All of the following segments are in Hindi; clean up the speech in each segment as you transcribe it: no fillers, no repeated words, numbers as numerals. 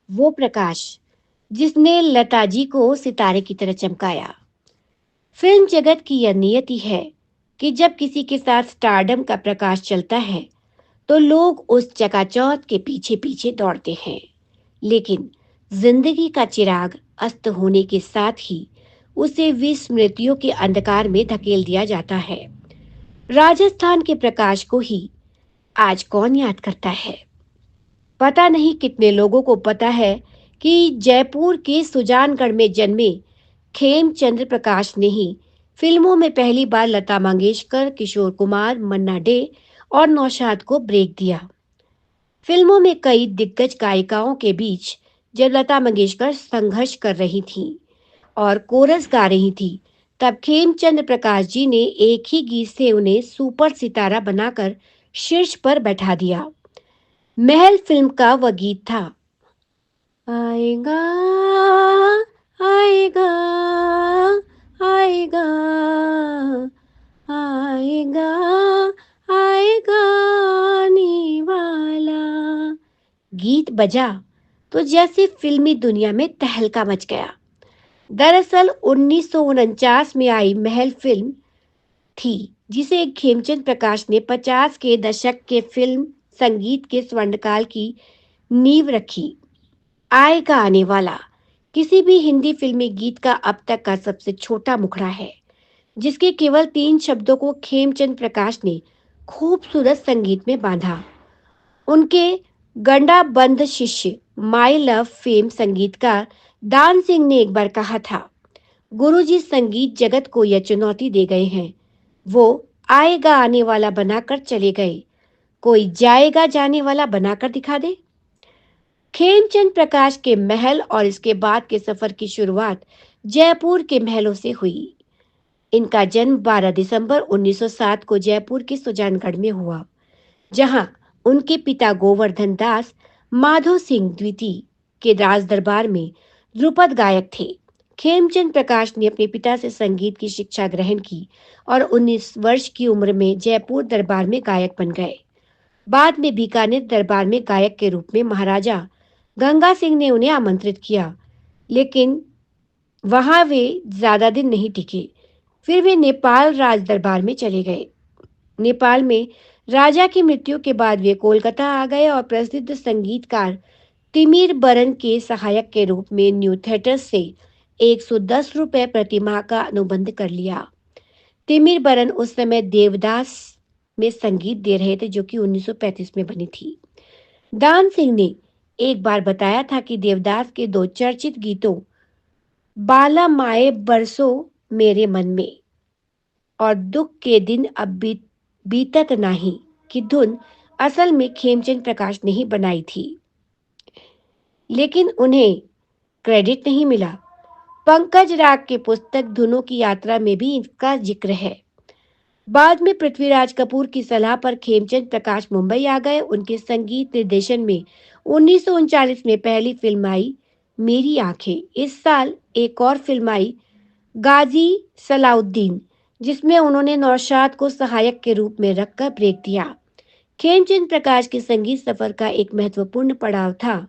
वो प्रकाश जिसने लता जी को सितारे की तरह चमकाया। फिल्म जगत की यह नियति है कि जब किसी के साथ स्टारडम का प्रकाश चलता है तो लोग उस चकाचौंध के पीछे पीछे दौड़ते हैं। लेकिन जिंदगी का चिराग अस्त होने के साथ ही उसे विस्मृतियों के अंधकार में धकेल दिया जाता है। राजस्थान के प्रकाश को ही आज कौन याद करता है? पता नहीं कितने लोगों को पता है कि जयपुर के सुजानगढ़ में जन्मे खेमचंद्र प्रकाश ने ही फिल्मों में पहली बार लता मंगेशकर, किशोर कुमार, मन्ना डे और नौशाद को ब्रेक दिया। फिल्मों में कई दिग्गज गायिकाओं के बीच जब लता मंगेशकर संघर्ष कर रही थीं और कोरस गा रही थी, तब खेमचंद्र प्रकाश जी ने एक ही गीत से उन्हें सुपर सितारा बनाकर शीर्ष पर बैठा दिया। महल फिल्म का वह गीत था, आएगा आएगा आएगा आएगा आएगा आने वाला। गीत बजा तो जैसे फिल्मी दुनिया में तहलका मच गया। दरअसल 1949 में आई महल फिल्म थी जिसे खेमचंद प्रकाश ने 50 के दशक के फिल्म संगीत के स्वर्णकाल की नींव रखी। आएगा आने वाला किसी भी हिंदी फिल्मी गीत का अब तक का सबसे छोटा मुखड़ा है, जिसके केवल 3 शब्दों को खेमचंद प्रकाश ने खूबसूरत संगीत में बांधा। उनके गंडाबंद शिष्य माई लव फेम संगीतकार दान सिंह ने एक बार कहा था, गुरुजी संगीत जगत को यह चुनौती दे गए हैं, वो आएगा आने वाला बनाकर चले गए, कोई जाएगा जाने वाला बनाकर दिखा दे। खेमचंद प्रकाश के महल और इसके बाद के सफर की शुरुआत जयपुर के महलों से हुई। इनका जन्म 12 दिसंबर 1907 को जयपुर के सुजानगढ़ में हुआ, जहां उनके पिता गोवर्धन दास माधो सिंह द्वितीय के राज दरबार में ध्रुपद गायक थे। खेमचंद प्रकाश ने अपने पिता से संगीत की शिक्षा ग्रहण की और 19 वर्ष की उम्र में जयपुर दरबार में गायक बन गए। बाद में बीकानेर दरबार में गायक के रूप में महाराजा गंगा सिंह ने उन्हें आमंत्रित किया, लेकिन वहां वे ज्यादा दिन नहीं टिके। फिर वे नेपाल राज दरबार में चले गए। नेपाल में राजा की मृत्यु के बाद वे कोलकाता आ गए और प्रसिद्ध संगीतकार तिमिर बरन के सहायक के रूप में न्यू थिएटर्स से 110 रुपए प्रति माह का अनुबंध कर लिया। तिमिर बरन उस समय देवदास में संगीत दे रहे थे, जो कि 1935 में बनी थी। दान सिंह ने एक बार बताया था कि देवदास के 2 चर्चित गीतों बाला माए बरसों मेरे मन में और दुख के दिन अब बीतत नाही की धुन असल में खेमचंद प्रकाश ने ही बनाई थी, लेकिन उन्हें क्रेडिट नहीं मिला। पंकज राग के पुस्तक धुनों की यात्रा में भी इसका जिक्र है। बाद में पृथ्वीराज कपूर की सलाह पर खेमचंद प्रकाश मुंबई आ गए। उनके संगीत निर्देशन में 1939 में पहली फिल्म आई मेरी आंखें। इस साल एक और फिल्म आई गाजी सलाउद्दीन, जिसमें उन्होंने नौशाद को सहायक के रूप में रखकर ब्रेक दिया। खेमचंद प्रकाश के संगीत सफर का एक महत्वपूर्ण पड़ाव था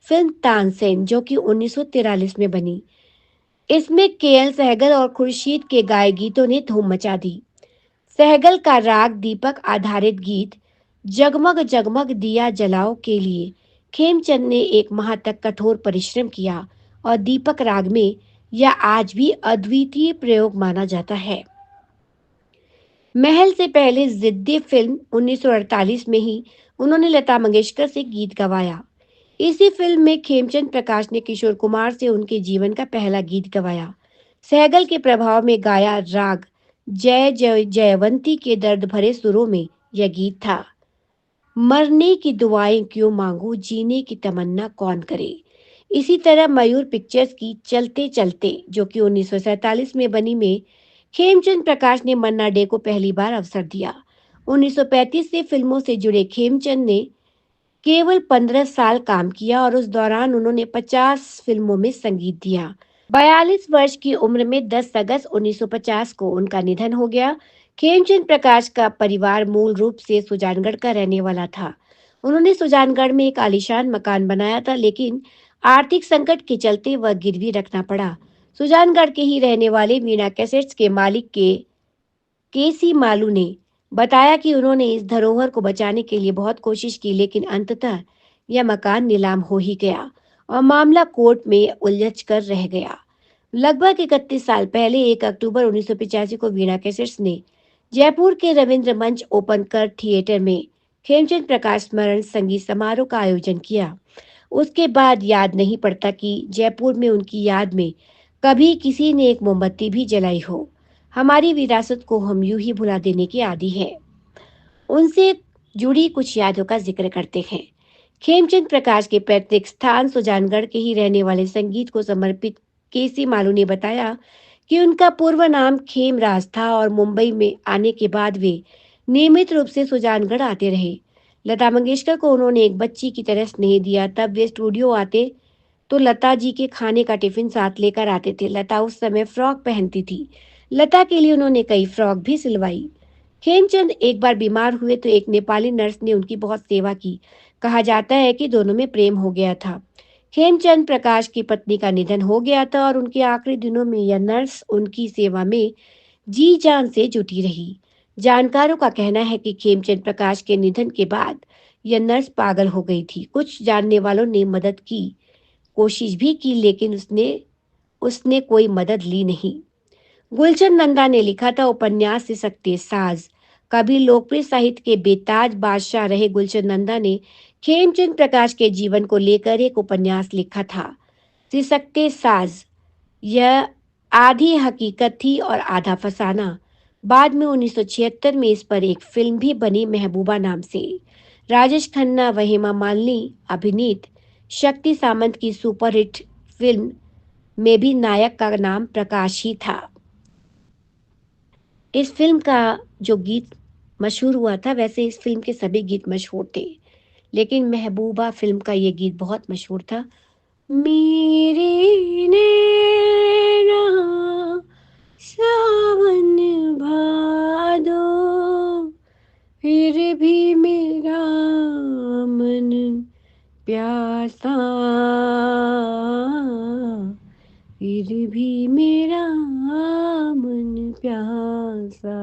फिल्म तानसेन, जो कि 1943 में बनी। इसमें केएल सहगल और खुर्शीद के गाए गीतों ने धूम मचा दी। सहगल का राग दीपक आधारित गीत जगमग जगमग दिया जलाओ के लिए खेमचंद ने 1 माह तक कठोर परिश्रम किया और दीपक राग में यह आज भी अद्वितीय प्रयोग माना जाता है। महल से पहले जिद्दी फिल्म 1948 में ही उन्होंने लता मंगेशकर से गीत गवाया। इसी फिल्म में खेमचंद प्रकाश ने किशोर कुमार से उनके जीवन का पहला गीत गवाया। सहगल के प्रभाव में गाया राग जय जय जयवंती के दर्द भरे सुरों में यह गीत था। मरने की दुआएं क्यों मांगू, जीने की तमन्ना कौन करे। इसी तरह मयूर पिक्चर्स की चलते चलते, जो कि 1947 में बनी, में खेमचंद प्रकाश ने मन्ना डे को पहली बार अवसर दिया। 1935 से फिल्मों से जुड़े खेमचंद ने केवल 15 साल काम किया और उस दौरान उन्होंने 50 फिल्मों में संगीत दिया। 42 वर्ष की उम्र में 10 अगस्त 1950 को उनका निधन हो गया। खेमचंद प्रकाश का परिवार मूल रूप से सुजानगढ़ का रहने वाला था। उन्होंने सुजानगढ़ में एक आलीशान मकान बनाया था, लेकिन आर्थिक संकट के चलते वह गिरवी रखना पड़ा। सुजानगढ़ के ही रहने वाले वीणा कैसेट्स के मालिक केसी मालू ने बताया कि उन्होंने इस धरोहर को बचाने के लिए बहुत कोशिश की, लेकिन अंततः यह मकान नीलाम हो ही गया और मामला कोर्ट में उलझ कर रह गया। लगभग 31 साल पहले 1 अक्टूबर 1985 को वीणा कैसेट्स ने जयपुर के रविंद्र मंच ओपन कर थिएटर में खेमचंद प्रकाश स्मरण संगीत समारोह का आयोजन किया। उसके बाद याद नहीं पड़ता कि जयपुर में उनकी याद में कभी किसी ने एक मोमबत्ती भी जलाई हो। हमारी विरासत को हम यूं ही भुला देने की आदी है। उनसे जुड़ी कुछ यादों का जिक्र करते हैं। खेमचंद प्रकाश के पैतृक स्थान सुजानगढ़ के ही रहने वाले संगीत को समर्पित केसी मालू ने बताया कि उनका पूर्व नाम खेमराज था और मुंबई में आने के बाद वे नियमित रूप से सुजानगढ़ आते रहे। लता मंगेशकर को उन्होंने एक बच्ची की तरह स्नेह दिया। तब वे स्टूडियो आते तो लता जी के खाने का टिफिन साथ लेकर आते थे। लता उस समय फ्रॉक पहनती थी। लता के लिए उन्होंने कई फ्रॉक भी सिलवाई। खेमचंद एक बार बीमार हुए तो एक नेपाली नर्स ने उनकी बहुत सेवा की। कहा जाता है कि दोनों में प्रेम हो गया था। खेमचंद प्रकाश की पत्नी का निधन हो गया था और उनके आखिरी दिनों में यह नर्स उनकी सेवा में जी जान से जुटी रही। जानकारों का कहना है कि खेमचंद प्रकाश के निधन के बाद यह नर्स पागल हो गई थी। कुछ जानने वालों ने मदद की कोशिश भी की, लेकिन उसने उसने कोई मदद ली नहीं। गुलशन नंदा ने लिखा था उपन्यास से सकते साज। कभी लोकप्रिय साहित्य के बेताज बादशाह रहे गुलशन नंदा ने खेमचंद प्रकाश के जीवन को लेकर एक उपन्यास लिखा था, सिसकते साज। यह आधी हकीकत थी और आधा फसाना। बाद में 1976 में इस पर एक फिल्म भी बनी महबूबा नाम से। राजेश खन्ना व हेमा मालिनी अभिनीत शक्ति सामंत की सुपरहिट फिल्म में भी नायक का नाम प्रकाश ही था। इस फिल्म का जो गीत मशहूर हुआ था, वैसे इस फिल्म के सभी गीत मशहूर थे, लेकिन महबूबा फिल्म का ये गीत बहुत मशहूर था। मेरे नैना सावन भादो, फिर भी मेरा मन प्यासा, फिर भी मेरा मन प्यासा।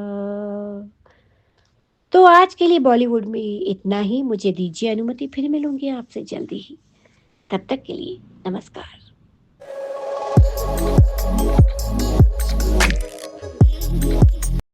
तो आज के लिए बॉलीवुड में इतना ही। मुझे दीजिए अनुमति, फिर मिलूंगी आपसे जल्दी ही। तब तक के लिए नमस्कार।